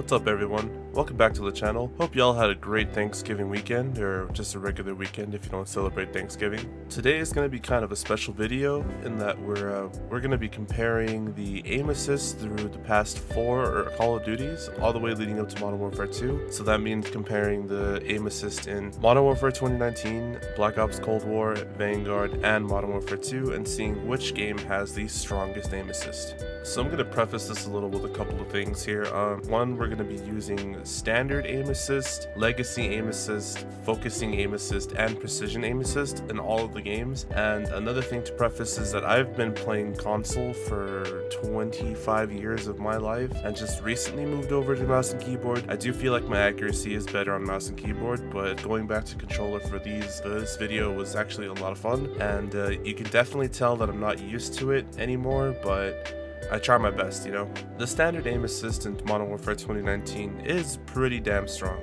What's up everyone? Welcome back to the channel. Hope y'all had a great Thanksgiving weekend, or just a regular weekend if you don't celebrate Thanksgiving. Today is going to be kind of a special video in that we're going to be comparing the aim assist through the past 4 Call of Duties all the way leading up to Modern Warfare 2. So that means comparing the aim assist in Modern Warfare 2019, Black Ops Cold War, Vanguard, and Modern Warfare 2, and seeing which game has the strongest aim assist. So I'm going to preface this a little with a couple of things here. One, we're going to be using standard aim assist, legacy aim assist, focusing aim assist, and precision aim assist in all of the games. And another thing to preface is that I've been playing console for 25 years of my life and just recently moved over to mouse and keyboard. I do feel like my accuracy is better on mouse and keyboard, but going back to controller for this video was actually a lot of fun. And you can definitely tell that I'm not used to it anymore, but I try my best, you know. The standard aim assist in Modern Warfare 2019 is pretty damn strong,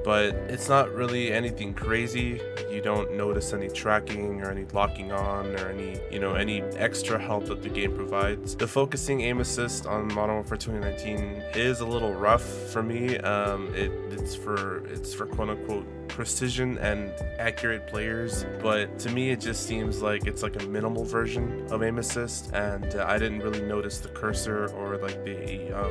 but it's not really anything crazy. You don't notice any tracking or any locking on or any extra help that the game provides. The focusing aim assist on Modern Warfare 2019 is a little rough for me. It's for quote unquote precision and accurate players, but to me it just seems like it's like a minimal version of aim assist, and I didn't really notice the cursor or like the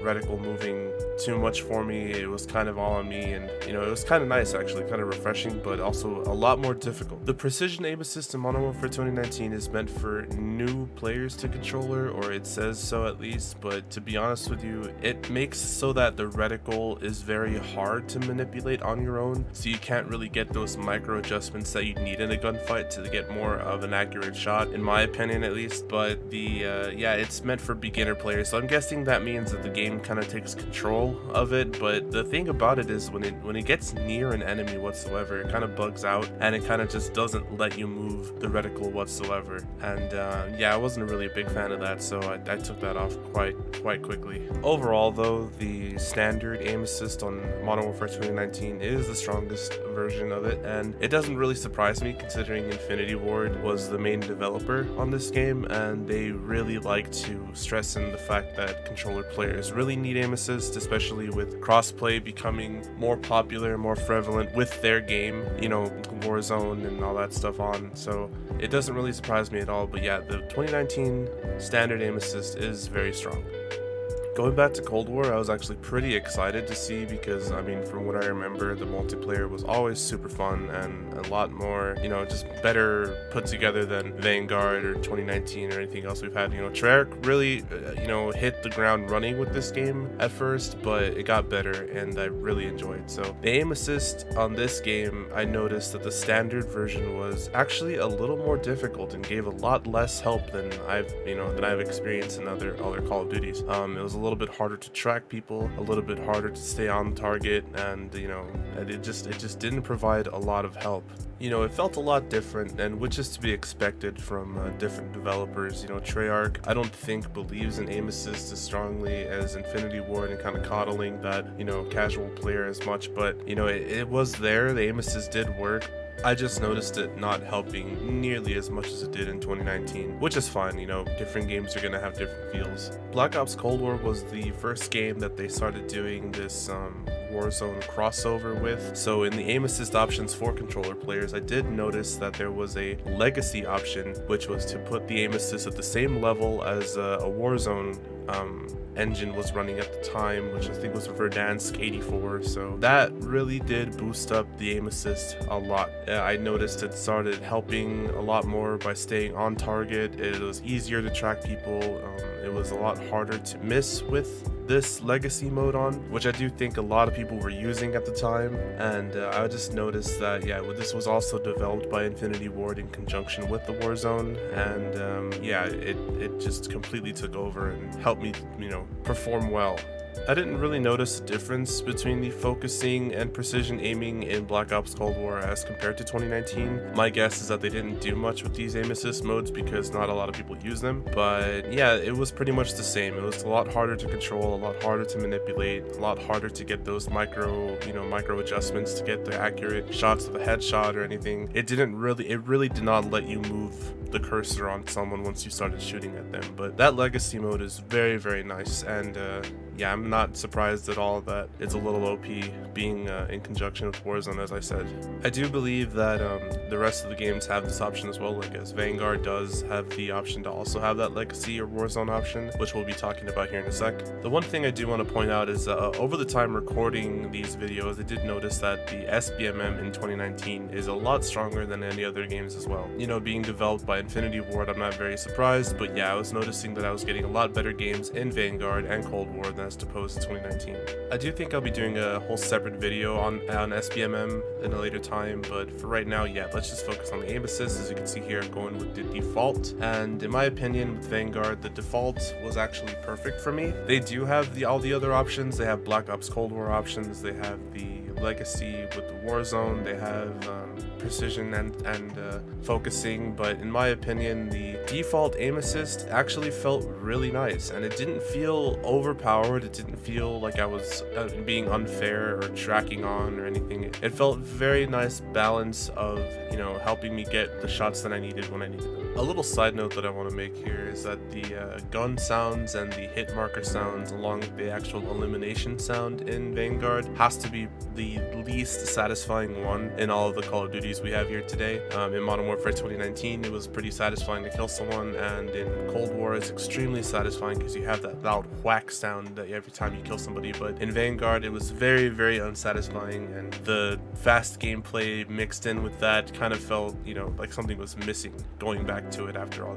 reticle moving too much for me. It was kind of all on me, and it was kind of nice actually, kind of refreshing, but also a lot more difficult. The precision aim assist in Modern Warfare 2019 is meant for new players to controller, or it says so at least, but to be honest with you, it makes so that the reticle is very hard to manipulate on your own, so you can't really get those micro adjustments that you need in a gunfight to get more of an accurate shot, in my opinion at least. But it's meant for beginner players, so I'm guessing that means that the game kind of takes control of it. But the thing about it is when it gets near an enemy whatsoever, it kind of bugs out and it kind of just doesn't let you move the reticle whatsoever. And I wasn't really a big fan of that, so I took that off quite quickly. Overall though, the standard aim assist on Modern Warfare 2019 is the strongest version of it, and it doesn't really surprise me considering Infinity Ward was the main developer on this game, and they really like to stress in the fact that controller players really need aim assist, especially with crossplay becoming more popular, more prevalent with their game, Warzone and all that stuff on. So it doesn't really surprise me at all. But yeah, the 2019 standard aim assist is very strong. Going back to Cold War, I was actually pretty excited to see, because from what I remember, the multiplayer was always super fun and a lot more, just better put together than Vanguard or 2019 or anything else we've had. Treyarch really, hit the ground running with this game at first, but it got better and I really enjoyed. So the aim assist on this game, I noticed that the standard version was actually a little more difficult and gave a lot less help than I've experienced in other Call of Duties. It was a little bit harder to track people, a little bit harder to stay on target, and it just didn't provide a lot of help. It felt a lot different, and which is to be expected from different developers. Treyarch, I don't think believes in aim assist as strongly as Infinity Ward and kind of coddling that casual player as much, but it was there. The aim assist did work. I just noticed it not helping nearly as much as it did in 2019, which is fine. Different games are gonna have different feels. Black Ops Cold War was the first game that they started doing this Warzone crossover with. So in the aim assist options for controller players, I did notice that there was a legacy option, which was to put the aim assist at the same level as a Warzone engine was running at the time, which I think was Verdansk 84. So that really did boost up the aim assist a lot. I noticed it started helping a lot more by staying on target. It was easier to track people. It was a lot harder to miss with this legacy mode on, which I do think a lot of people were using at the time. And I just noticed that this was also developed by Infinity Ward in conjunction with the Warzone, and it just completely took over and helped me perform well. I didn't really notice a difference between the focusing and precision aiming in Black Ops Cold War as compared to 2019. My guess is that they didn't do much with these aim assist modes because not a lot of people use them, but yeah, it was pretty much the same. It was a lot harder to control, a lot harder to manipulate, a lot harder to get those micro adjustments to get the accurate shots of a headshot or anything. It really did not let you move the cursor on someone once you started shooting at them. But that legacy mode is very, very nice, and yeah, I'm not surprised at all that it's a little OP being in conjunction with Warzone, as I said. I do believe that the rest of the games have this option as well, like as Vanguard does have the option to also have that Legacy or Warzone option, which we'll be talking about here in a sec. The one thing I do want to point out is over the time recording these videos, I did notice that the SBMM in 2019 is a lot stronger than any other games as well. You know, being developed by Infinity Ward, I'm not very surprised, but yeah, I was noticing that I was getting a lot better games in Vanguard and Cold War than as opposed to 2019. I do think I'll be doing a whole separate video on SBMM in a later time, but for right now, yeah, let's just focus on the aim assist. As you can see here, going with the default, and in my opinion with Vanguard, the default was actually perfect for me. They do have all the other options. They have Black Ops Cold War options, they have the Legacy with the Warzone, they have precision and focusing, but in my opinion the default aim assist actually felt really nice, and it didn't feel overpowered. It didn't feel like I was being unfair or tracking on or anything. It felt very nice balance of, you know, helping me get the shots that I needed when I needed them. A little side note that I want to make here is that the gun sounds and the hit marker sounds, along with the actual elimination sound in Vanguard, has to be the least satisfying one in all of the Call of Duties we have here today. In Modern Warfare 2019, it was pretty satisfying to kill someone, and in Cold War, it's extremely satisfying because you have that loud whack sound that every time you kill somebody. But in Vanguard, it was very, very unsatisfying, and the fast gameplay mixed in with that kind of felt, you know, like something was missing going back to it after all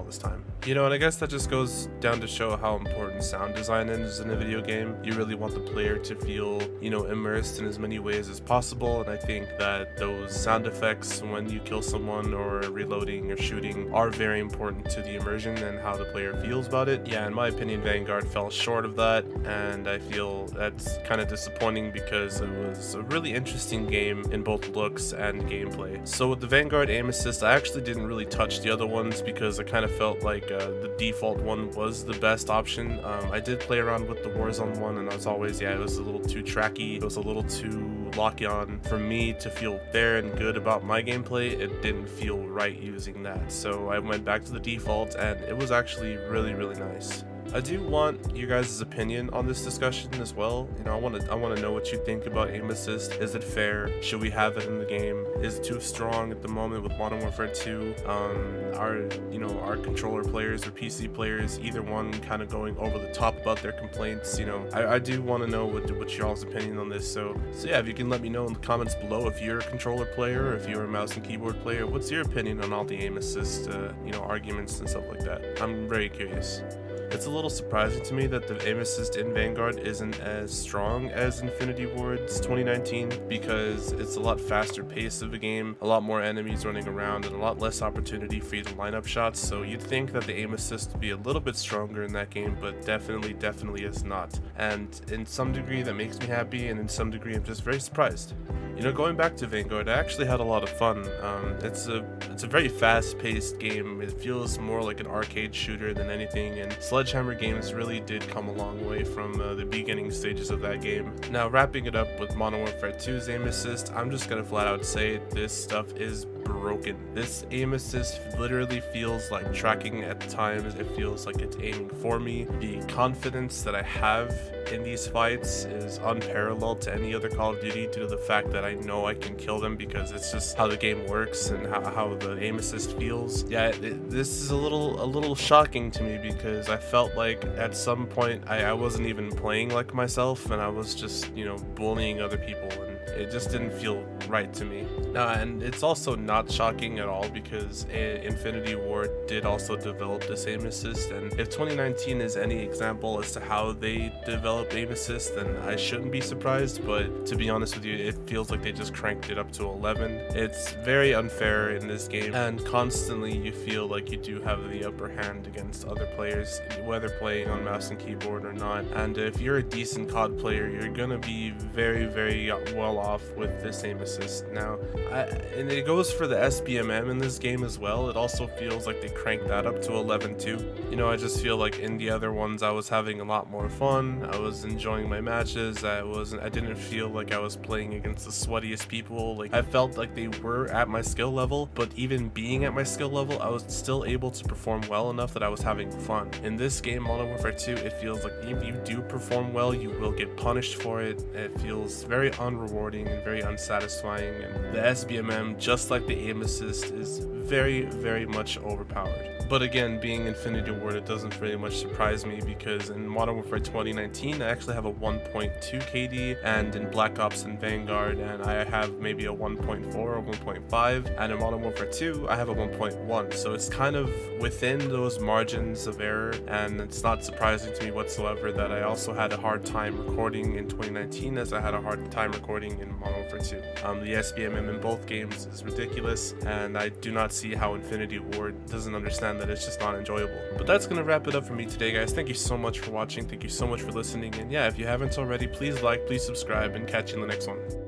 this time. You know, and I guess that just goes down to show how important sound design is in a video game. You really want the player to feel, you know, immersed in as many ways as possible, and I think that those sound effects when you kill someone or reloading or shooting are very important to the immersion and how the player feels about it. Yeah, in my opinion, Vanguard fell short of that, and I feel that's kind of disappointing because it was a really interesting game in both looks and gameplay. So with the Vanguard aim assist, I actually didn't really touch the other ones because I kind of felt like the default one was the best option. I did play around with the Warzone one, and as always, yeah, it was a little too tracky. It was a little too locky on for me to feel fair and good about my gameplay. It didn't feel right using that, so I went back to the default, and it was actually really, really nice. I do want you guys' opinion on this discussion as well. You know, I want to know what you think about aim assist. Is it fair? Should we have it in the game? Is it too strong at the moment with Modern Warfare 2? Are controller players or PC players, either one, kind of going over the top about their complaints? You know, I do want to know what y'all's opinion on this. So yeah, if you can let me know in the comments below if you're a controller player or if you're a mouse and keyboard player, what's your opinion on all the aim assist, arguments and stuff like that? I'm very curious. It's a little surprising to me that the aim assist in Vanguard isn't as strong as Infinity Ward's 2019 because it's a lot faster pace of a game, a lot more enemies running around, and a lot less opportunity for you to line up shots. So you'd think that the aim assist would be a little bit stronger in that game, but definitely is not. And in some degree that makes me happy, and in some degree I'm just very surprised. You know, going back to Vanguard, I actually had a lot of fun. It's a very fast-paced game. It feels more like an arcade shooter than anything, and Sledgehammer Games really did come a long way from the beginning stages of that game. Now, wrapping it up with Modern Warfare 2's aim assist, I'm just gonna flat out say this stuff is broken. This aim assist literally feels like tracking at times. It feels like it's aiming for me. The confidence that I have in these fights is unparalleled to any other Call of Duty due to the fact that I know I can kill them because it's just how the game works and how the aim assist feels. Yeah, this is a little shocking to me because I felt like at some point I wasn't even playing like myself, and I was just, you know, bullying other people, and it just didn't feel right to me. And it's also not shocking at all because Infinity Ward did also develop this aim assist, and if 2019 is any example as to how they develop aim assist, then I shouldn't be surprised. But to be honest with you, it feels like they just cranked it up to 11. It's very unfair in this game, and constantly you feel like you do have the upper hand against other players, whether playing on mouse and keyboard or not. And if you're a decent COD player, you're gonna be very well fall off with this aim assist. Now, and it goes for the SBMM in this game as well. It also feels like they cranked that up to 11 too. You know, I just feel like in the other ones I was having a lot more fun. I was enjoying my matches. I didn't feel like I was playing against the sweatiest people. Like, I felt like they were at my skill level, but even being at my skill level, I was still able to perform well enough that I was having fun. In this game, Modern Warfare 2, it feels like if you do perform well, you will get punished for it. It feels very unrewarding and very unsatisfying, and the SBMM, just like the aim assist, is very, very much overpowered. But again, being Infinity Ward, it doesn't very much surprise me, because in Modern Warfare 2019, I actually have a 1.2 KD, and in Black Ops and Vanguard, and I have maybe a 1.4 or 1.5, and in Modern Warfare 2, I have a 1.1. So it's kind of within those margins of error, and it's not surprising to me whatsoever that I also had a hard time recording in 2019 as I had a hard time recording in Modern Warfare 2. The SBMM in both games is ridiculous, and I do not see how Infinity Ward doesn't understand that it's just not enjoyable. But that's gonna wrap it up for me today, guys. Thank you so much for watching. Thank you so much for listening. And yeah, if you haven't already, please like, please subscribe, and catch you in the next one.